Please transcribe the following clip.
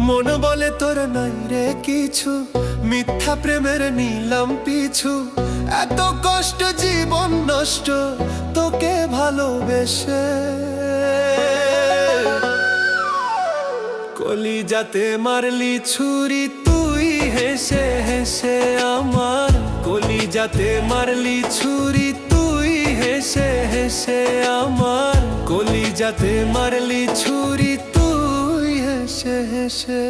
মন বলে তোর নাই রে কিছু, মিথ্যা প্রেমের নিলাম পিছু। এত কষ্ট জীবন নষ্ট তোকে ভালোবেসে। কলিজাতে মারলি ছুরি তুই হেসে হেসে আমার, কলিজাতে মারলি ছুরি তুই হেসে হেসে আমার, কলিজাতে মারলি ছুরি তুই হেসে হেসে।